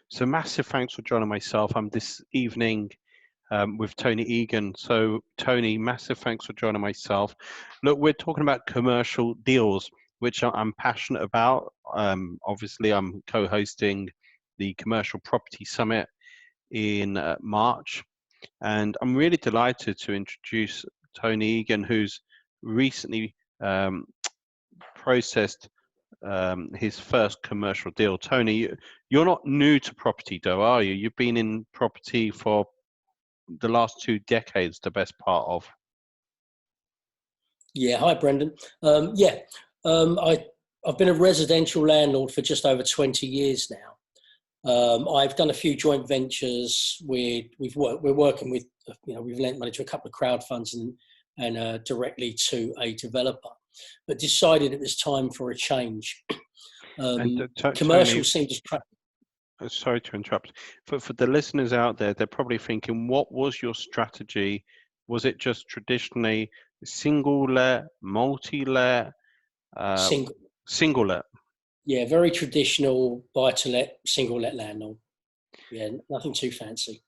So massive thanks for joining myself. I'm this evening with Tony Egan. So Tony, massive thanks for joining myself. Look, we're talking about commercial deals, which I'm passionate about. Obviously, I'm co-hosting the Commercial Property Summit in March, and I'm really delighted to introduce Tony Egan, who's recently processed his first commercial deal. Tony, you're not new to property though, are you? You've been in property for the last 2 decades, the best part of. Yeah, hi Brendan. I've been a residential landlord for just over 20 years now. I've done a few joint ventures. We're working with, we've lent money to a couple of crowd funds and directly to a developer, but decided it was time for a change. Commercial Tony, seemed to. sorry to interrupt. For the listeners out there, they're probably thinking, what was your strategy? Was it just traditionally single let, multi-let, Single. single let? Yeah, very traditional buy-to-let, single-let landlord. Yeah, nothing too fancy.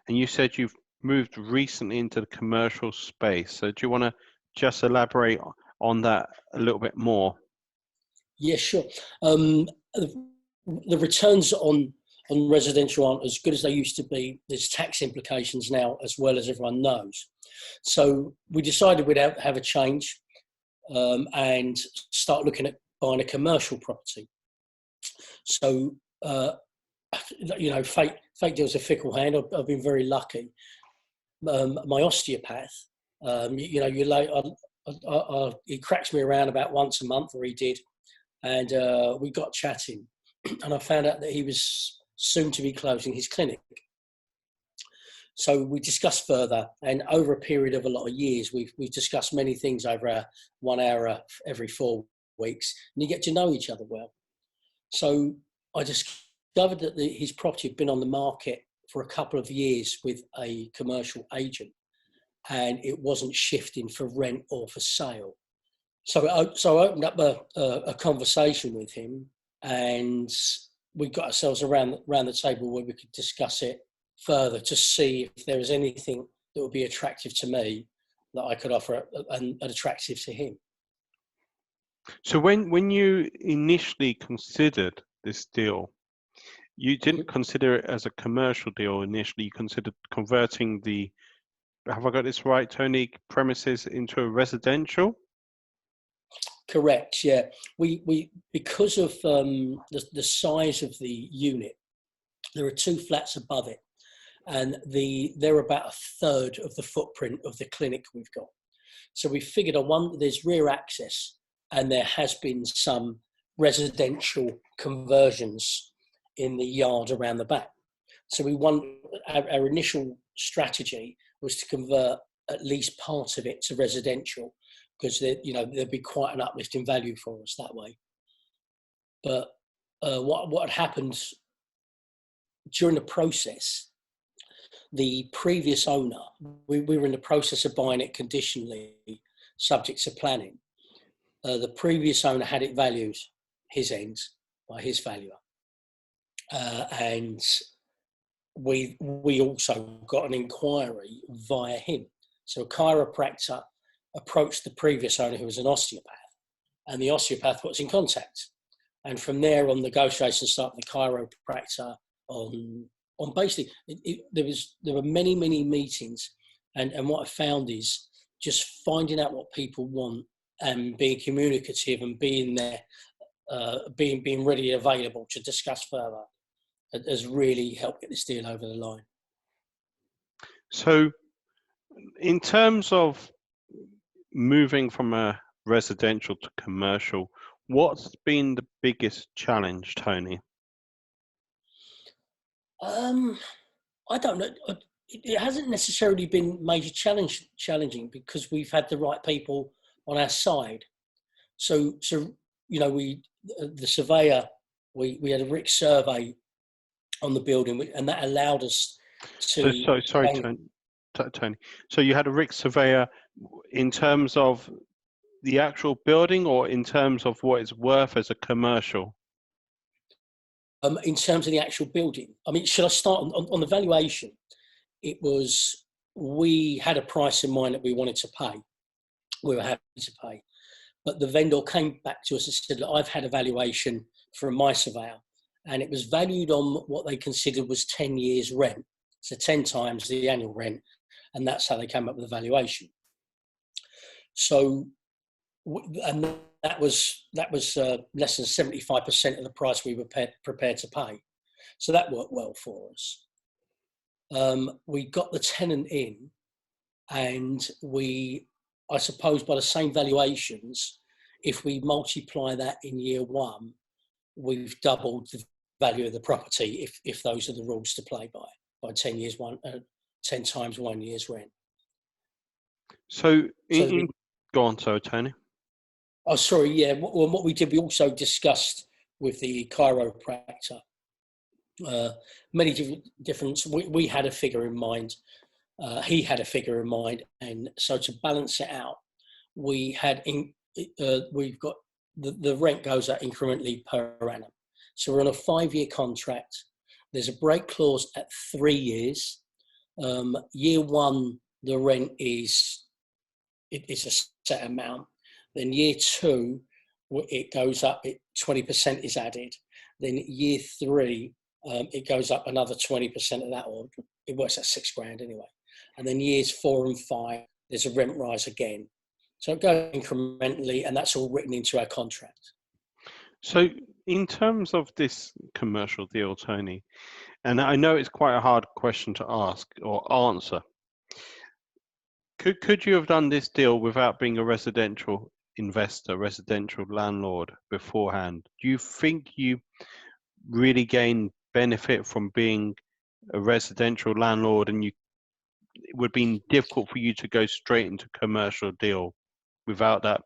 And you said you've moved recently into the commercial space. So do you want to just elaborate on that a little bit more? Yeah, sure. The returns on residential aren't as good as they used to be. There's tax implications now, as well as everyone knows. So we decided we'd have a change and start looking at buying a commercial property. So, fate deals a fickle hand. I've been very lucky. My osteopath, he cracks me around about once a month, or he did, and we got chatting, and I found out that he was soon to be closing his clinic. So we discussed further, and over a period of a lot of years, we've discussed many things over 1 hour every 4 weeks, and you get to know each other well. So I discovered that his property had been on the market for a couple of years with a commercial agent, and it wasn't shifting for rent or for sale. So I opened up a conversation with him, and we got ourselves around the table where we could discuss it further to see if there was anything that would be attractive to me that I could offer and attractive to him. So when you initially considered this deal, you didn't consider it as a commercial deal initially. You considered converting the, have I got this right, Tony, premises into a residential? Correct. Yeah, we because of the size of the unit, there are 2 flats above it, and they're about a third of the footprint of the clinic we've got. So we figured on one, there's rear access, and there has been some residential conversions in the yard around the back. So our initial strategy was to convert at least part of it to residential, because there'd be quite an uplift in value for us that way. But what had happened during the process, the previous owner, we were in the process of buying it conditionally, subject to planning. The previous owner had it valued his end by his valuer, and we also got an inquiry via him. So a chiropractor approached the previous owner, who was an osteopath, and the osteopath put us in contact. And from there on, negotiations started with the chiropractor on basically, there were many meetings, and what I found is just finding out what people want and being communicative and being there, being ready and available to discuss further has really helped get this deal over the line. So in terms of moving from a residential to commercial, what's been the biggest challenge, Tony? I don't know. It hasn't necessarily been major challenging because we've had the right people on our side. So the surveyor, we had a RIC survey on the building, and that allowed us to. Sorry, Tony. So you had a RIC surveyor in terms of the actual building, or in terms of what it's worth as a commercial? In terms of the actual building, I mean, should I start on the valuation? It was, we had a price in mind that we wanted to pay. We were happy to pay. But the vendor came back to us and said, look, I've had a valuation from my surveyor, and it was valued on what they considered was 10 years rent. So 10 times the annual rent. And that's how they came up with the valuation. So, and that was less than 75% of the price we were prepared to pay. So that worked well for us. We got the tenant in, and I suppose by the same valuations, if we multiply that in year one, we've doubled the value of the property if those are the rules to play by 10 times 1 year's rent. Go on, so Tony. Oh, sorry, yeah. Well, what we did, we also discussed with the chiropractor many different. We had a figure in mind. He had a figure in mind, and so to balance it out, we've got the rent goes up incrementally per annum. So we're on a 5-year contract. There's a break clause at 3 years. Year one, the rent it's a set amount. Then year two, it goes up. 20% is added. Then year three, it goes up another 20% of that, or it works at $6,000 anyway. And then years 4 and 5, there's a rent rise again. So it goes incrementally, and that's all written into our contract. So in terms of this commercial deal, Tony, and I know it's quite a hard question to ask or answer, could you have done this deal without being a residential investor, residential landlord beforehand? Do you think you really gain benefit from being a residential landlord, and it would be difficult for you to go straight into commercial deal without that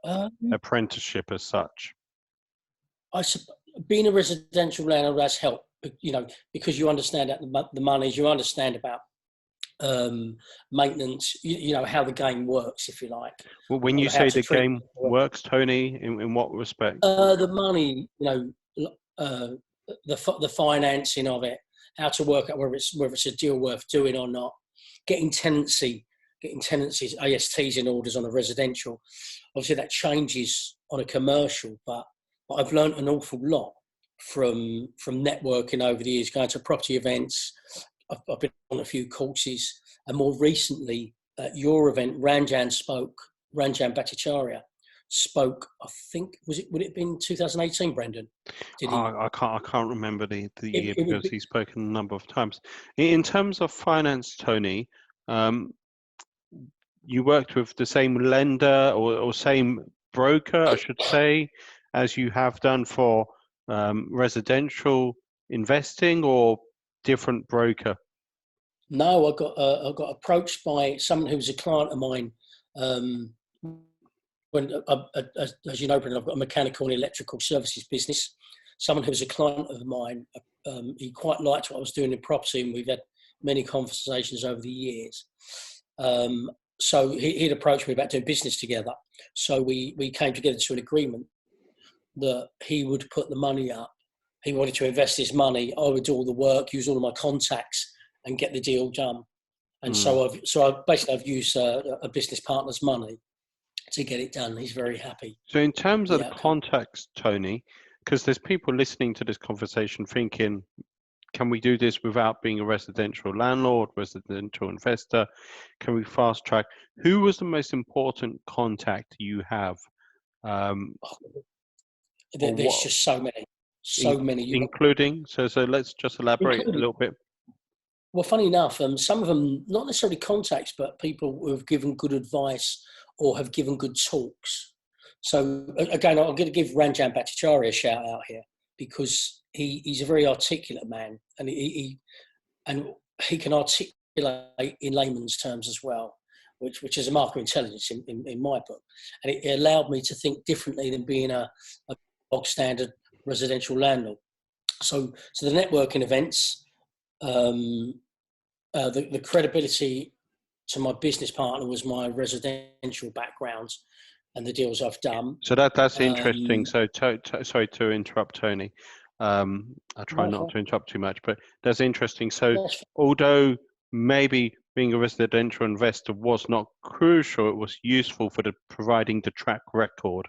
apprenticeship as such? Being a residential landlord has helped, because you understand that the monies, you understand about maintenance, how the game works, if you like. Well, when you say the game works, Tony, in what respect? The money, the financing of it, how to work out whether it's a deal worth doing or not, getting tenancies, ASTs in orders on a residential. Obviously that changes on a commercial, but I've learned an awful lot from networking over the years, going to property events. I've been on a few courses, and more recently at your event, Ranjan Bhattacharya spoke. I think would it have been 2018, Brendan? I can't remember the year, because he's spoken a number of times. In terms of finance, Tony, you worked with the same lender or same broker, I should say, as you have done for residential investing, or different broker? No, I got approached by someone who was a client of mine. As you know, Brendan, I've got a mechanical and electrical services business. Someone who was a client of mine, he quite liked what I was doing in property, and we've had many conversations over the years. So he'd approached me about doing business together. So we came together to an agreement that he would put the money up. He wanted to invest his money. I would do all the work, use all of my contacts, and get the deal done. And so I've used a business partner's money to get it done. He's very happy. So in terms of the contacts, Tony, because there's people listening to this conversation thinking, can we do this without being a residential landlord, residential investor? Can we fast track? Who was the most important contact you have? There's just so many. Including, so let's just elaborate a little bit. Well, funny enough, some of them, not necessarily contacts, but people who have given good advice or have given good talks. So again, I'm going to give Ranjan Bhattacharya a shout out here, because he's a very articulate man, and he can articulate in layman's terms as well, which is a mark of intelligence in my book. And it allowed me to think differently than being a bog standard residential landlord. So the networking events, the credibility to my business partner was my residential background and the deals I've done. So that's interesting. So sorry to interrupt, Tony. I try That's not fine. to interrupt too much, but that's interesting. So That's fine. although maybe being a residential investor was not crucial, it was useful for providing the track record.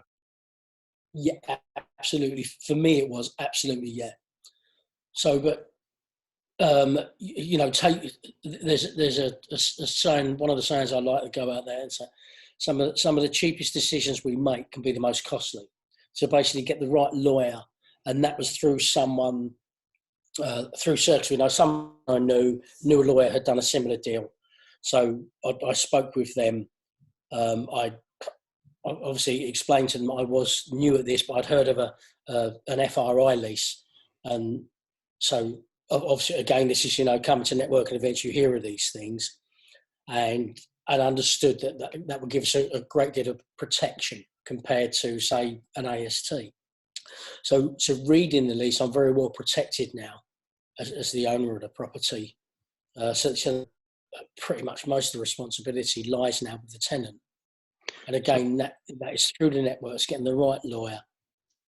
Yeah, absolutely. For me, it was absolutely, yeah. So, but there's a saying. One of the sayings I like to go out there and say, some of the cheapest decisions we make can be the most costly. So basically, get the right lawyer, and that was through someone through circles. Someone I knew a lawyer had done a similar deal, so I spoke with them. I obviously explained to them I was new at this, but I'd heard of an FRI lease, and so obviously again this is coming to networking events, you hear of these things, and understood that would give us a great deal of protection compared to say an AST. So reading the lease, I'm very well protected now as the owner of the property. So pretty much most of the responsibility lies now with the tenant. And again, that is through the networks, getting the right lawyer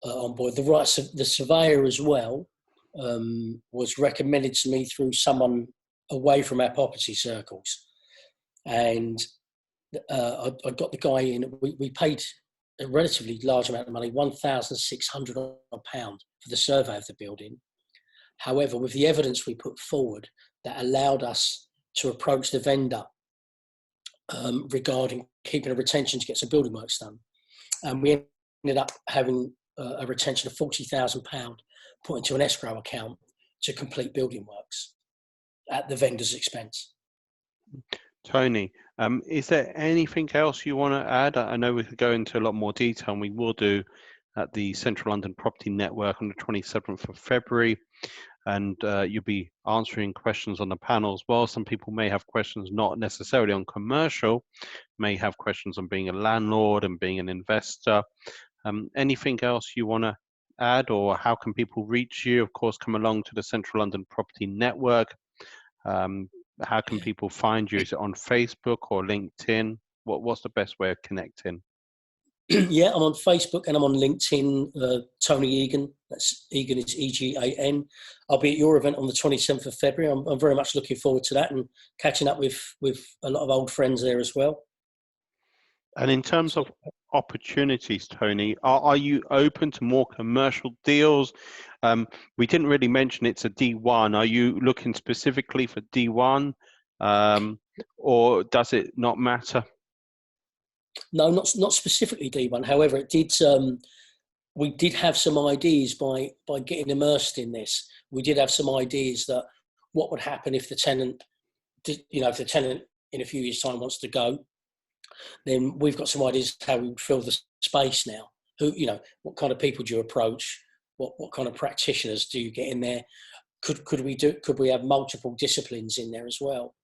on board. The surveyor as well was recommended to me through someone away from our property circles. And I got the guy in. We paid a relatively large amount of money, £1,600 for the survey of the building. However, with the evidence we put forward, that allowed us to approach the vendor regarding keeping a retention to get some building works done. And we ended up having a retention of £40,000 put into an escrow account to complete building works at the vendor's expense. Tony, is there anything else you want to add? I know we could go into a lot more detail, and we will do at the Central London Property Network on the 27th of February. And you'll be answering questions on the panel as well. Some people may have questions not necessarily on commercial, may have questions on being a landlord and being an investor. Anything else you want to add, or how can people reach you? Of course, come along to the Central London Property Network. How can people find you? Is it on Facebook or LinkedIn? What's the best way of connecting? Yeah, I'm on Facebook and I'm on LinkedIn, Tony Egan. That's Egan is Egan. I'll be at your event on the 27th of February. I'm very much looking forward to that and catching up with a lot of old friends there as well. And in terms of opportunities, Tony, are you open to more commercial deals? We didn't really mention it's a D1. Are you looking specifically for D1, or does it not matter? No, not specifically D1. However, it did. We did have some ideas by getting immersed in this. We did have some ideas that what would happen if the tenant, if the tenant in a few years' time wants to go, then we've got some ideas how we would fill the space now. What kind of people do you approach? What kind of practitioners do you get in there? Could we have multiple disciplines in there as well?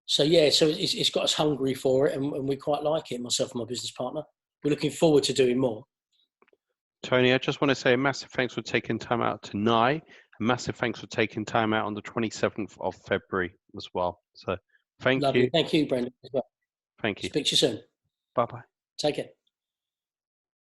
So yeah, so it's got us hungry for it, and we quite like it. Myself and my business partner, we're looking forward to doing more. Tony, I just want to say a massive thanks for taking time out tonight. A massive thanks for taking time out on the 27th of February as well. So thank Lovely. you. Thank you, Brendan, as well. Thank you. Speak to you soon. Bye-bye. Take care.